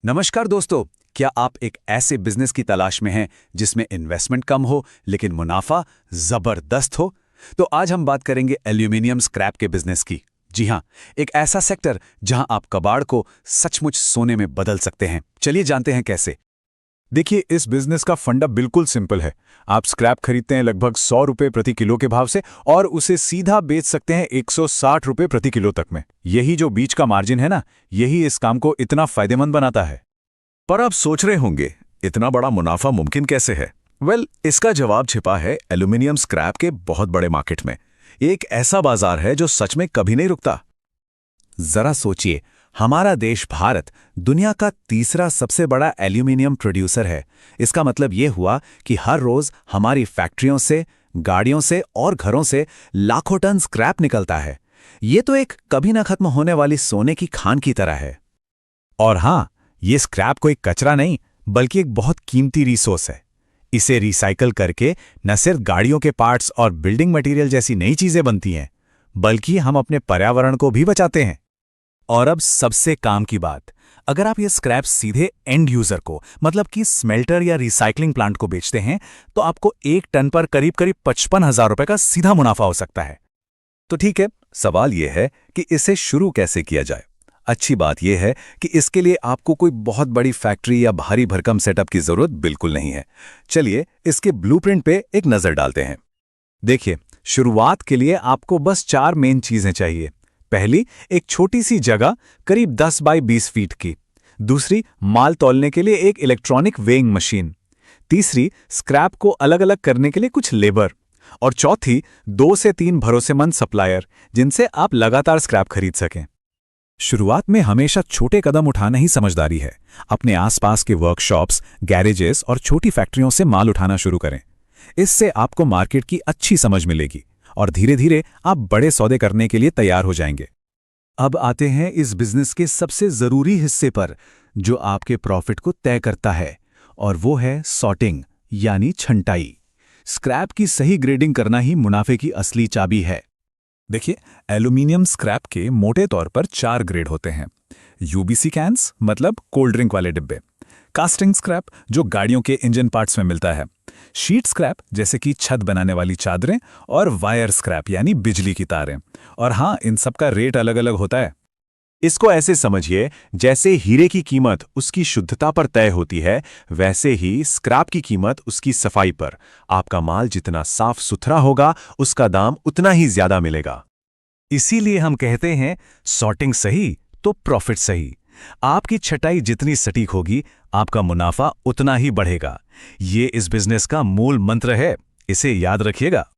नमस्कार दोस्तों। क्या आप एक ऐसे बिजनेस की तलाश में हैं जिसमें इन्वेस्टमेंट कम हो लेकिन मुनाफा जबरदस्त हो? तो आज हम बात करेंगे एल्यूमिनियम स्क्रैप के बिजनेस की। जी हाँ, एक ऐसा सेक्टर जहां आप कबाड़ को सचमुच सोने में बदल सकते हैं। चलिए जानते हैं कैसे। देखिए, इस बिजनेस का फंडा बिल्कुल सिंपल है। आप स्क्रैप खरीदते हैं लगभग 100 रुपये प्रति किलो के भाव से और उसे सीधा बेच सकते हैं 160 रुपये प्रति किलो तक में। यही जो बीच का मार्जिन है ना, यही इस काम को इतना फायदेमंद बनाता है। पर आप सोच रहे होंगे, इतना बड़ा मुनाफा मुमकिन कैसे है? इसका जवाब छिपा है एल्यूमिनियम स्क्रैप के बहुत बड़े मार्केट में। एक ऐसा बाजार है जो सच में कभी नहीं रुकता। जरा सोचिए, हमारा देश भारत दुनिया का तीसरा सबसे बड़ा एल्यूमिनियम प्रोड्यूसर है। इसका मतलब ये हुआ कि हर रोज हमारी फैक्ट्रियों से, गाड़ियों से और घरों से लाखों टन स्क्रैप निकलता है। ये तो एक कभी ना खत्म होने वाली सोने की खान की तरह है। और हाँ, ये स्क्रैप कोई कचरा नहीं, बल्कि एक बहुत कीमती रिसोर्स है। इसे रिसाइकल करके न सिर्फ गाड़ियों के पार्ट्स और बिल्डिंग मटेरियल जैसी नई चीजें बनती हैं, बल्कि हम अपने पर्यावरण को भी बचाते हैं। और अब सबसे काम की बात, अगर आप ये स्क्रैप सीधे एंड यूजर को, मतलब कि स्मेल्टर या रिसाइकलिंग प्लांट को बेचते हैं, तो आपको 1 टन पर करीब करीब 55,000 रुपए का सीधा मुनाफा हो सकता है। तो ठीक है, सवाल यह है कि इसे शुरू कैसे किया जाए। अच्छी बात यह है कि इसके लिए आपको कोई बहुत बड़ी फैक्ट्री या भारी भरकम सेटअप की जरूरत बिल्कुल नहीं है। चलिए इसके ब्लूप्रिंट पे एक नजर डालते हैं। देखिए, शुरुआत के लिए आपको बस 4 मेन चीजें चाहिए। पहली, एक छोटी सी जगह करीब 10 बाई 20 फीट की। दूसरी, माल तौलने के लिए एक इलेक्ट्रॉनिक वेइंग मशीन। तीसरी, स्क्रैप को अलग अलग करने के लिए कुछ लेबर। और चौथी, 2 से 3 भरोसेमंद सप्लायर जिनसे आप लगातार स्क्रैप खरीद सकें। शुरुआत में हमेशा छोटे कदम उठाना ही समझदारी है। अपने आसपास के वर्कशॉप्स, गैरेजेस और छोटी फैक्ट्रियों से माल उठाना शुरू करें। इससे आपको मार्केट की अच्छी समझ मिलेगी और धीरे धीरे आप बड़े सौदे करने के लिए तैयार हो जाएंगे। अब आते हैं इस बिजनेस के सबसे जरूरी हिस्से पर, जो आपके प्रॉफिट को तय करता है, और वो है सॉर्टिंग यानी छंटाई। स्क्रैप की सही ग्रेडिंग करना ही मुनाफे की असली चाबी है। देखिए, एल्यूमिनियम स्क्रैप के मोटे तौर पर 4 ग्रेड होते हैं। यूबीसी कैंस, मतलब कोल्ड ड्रिंक वाले डिब्बे। कास्टिंग स्क्रैप, जो गाड़ियों के इंजन पार्ट्स में मिलता है। शीट स्क्रैप, जैसे कि छत बनाने वाली चादरें। और वायर स्क्रैप, यानी बिजली की तारें। और हाँ, इन सब का रेट अलग अलग होता है। इसको ऐसे समझिए, जैसे हीरे की कीमत उसकी शुद्धता पर तय होती है, वैसे ही स्क्रैप की कीमत उसकी सफाई पर। आपका माल जितना साफ सुथरा होगा, उसका दाम उतना ही ज्यादा मिलेगा। इसीलिए हम कहते हैं, सॉर्टिंग सही तो प्रॉफिट सही। आपकी छटाई जितनी सटीक होगी, आपका मुनाफा उतना ही बढ़ेगा। ये इस बिजनेस का मूल मंत्र है, इसे याद रखिएगा।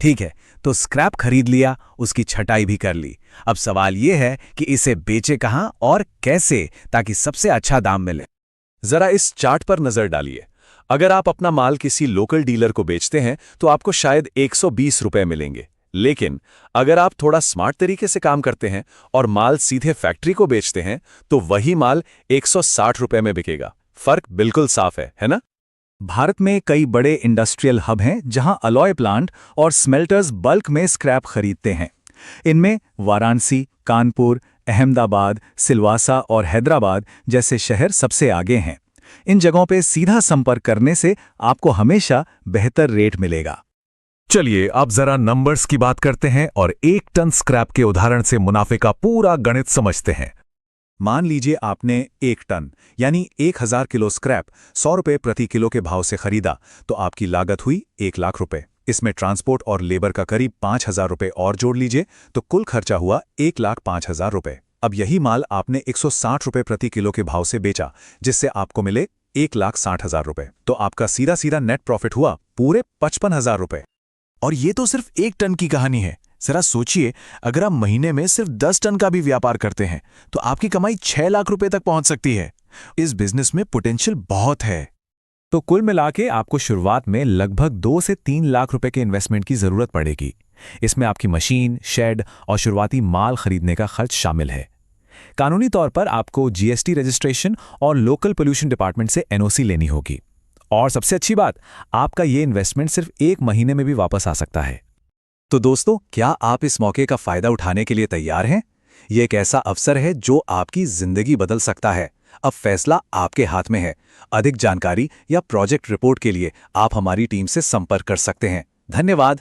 ठीक है, तो स्क्रैप खरीद लिया, उसकी छटाई भी कर ली। अब सवाल यह है कि इसे बेचे कहां और कैसे, ताकि सबसे अच्छा दाम मिले। जरा इस चार्ट पर नजर डालिए। अगर आप अपना माल किसी लोकल डीलर को बेचते हैं तो आपको शायद 120 रुपए मिलेंगे। लेकिन अगर आप थोड़ा स्मार्ट तरीके से काम करते हैं और माल सीधे फैक्ट्री को बेचते हैं, तो वही माल 160 रुपए में बिकेगा। फर्क बिल्कुल साफ है ना? भारत में कई बड़े इंडस्ट्रियल हब हैं जहां अलॉय प्लांट और स्मेल्टर्स बल्क में स्क्रैप खरीदते हैं। इनमें वाराणसी, कानपुर, अहमदाबाद, सिलवासा और हैदराबाद जैसे शहर सबसे आगे हैं। इन जगहों पे सीधा संपर्क करने से आपको हमेशा बेहतर रेट मिलेगा। चलिए अब जरा नंबर्स की बात करते हैं और 1 टन स्क्रैप के उदाहरण से मुनाफे का पूरा गणित समझते हैं। मान लीजिए आपने 1 टन यानी 1000 किलो स्क्रैप 100 रुपये प्रति किलो के भाव से खरीदा, तो आपकी लागत हुई 1 लाख रुपए। इसमें ट्रांसपोर्ट और लेबर का करीब 5000 रुपए और जोड़ लीजिए, तो कुल खर्चा हुआ 1,05,000 रुपए। अब यही माल आपने 160 रुपए प्रति किलो के भाव से बेचा, जिससे आपको मिले 1,60,000 रुपए। तो आपका सीधा सीधा नेट प्रॉफिट हुआ पूरे 55,000 रुपए। और ये तो सिर्फ 1 टन की कहानी है। जरा सोचिए, अगर आप महीने में सिर्फ 10 टन का भी व्यापार करते हैं, तो आपकी कमाई 6 लाख रुपए तक पहुंच सकती है। इस बिजनेस में पोटेंशियल बहुत है। तो कुल मिला के आपको शुरुआत में लगभग 2 से 3 लाख रुपए के इन्वेस्टमेंट की जरूरत पड़ेगी। इसमें आपकी मशीन, शेड और शुरुआती माल खरीदने का खर्च शामिल है। कानूनी तौर पर आपको जीएसटी रजिस्ट्रेशन और लोकल पोल्यूशन डिपार्टमेंट से एनओसी लेनी होगी। और सबसे अच्छी बात, आपका ये इन्वेस्टमेंट सिर्फ 1 महीने में भी वापस आ सकता है। तो दोस्तों, क्या आप इस मौके का फायदा उठाने के लिए तैयार हैं? ये एक ऐसा अवसर है जो आपकी जिंदगी बदल सकता है। अब फैसला आपके हाथ में है। अधिक जानकारी या प्रोजेक्ट रिपोर्ट के लिए आप हमारी टीम से संपर्क कर सकते हैं। धन्यवाद।